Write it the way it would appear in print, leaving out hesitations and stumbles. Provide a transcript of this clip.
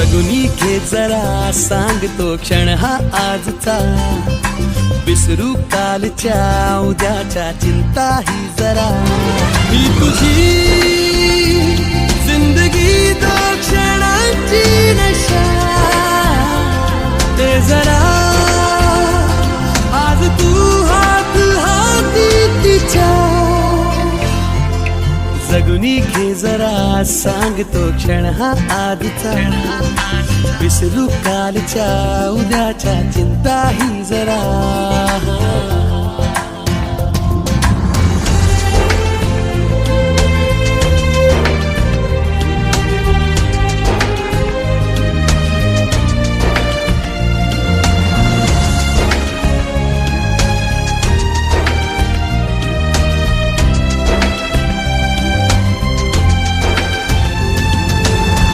जगुनी घे जरा सांगतो क्षण हा आजचा, विसरू कालच्या उद्याच्या चिंता ही जरा. ही तुझी जिंदगी दो क्षणांची नशा, ते जरा आज तू हात हाती तिच्या. जगुनी घे जरा सांगतो क्षण हा आजचा, विसरू कालच्या उद्याच्या चिंता ही जरा.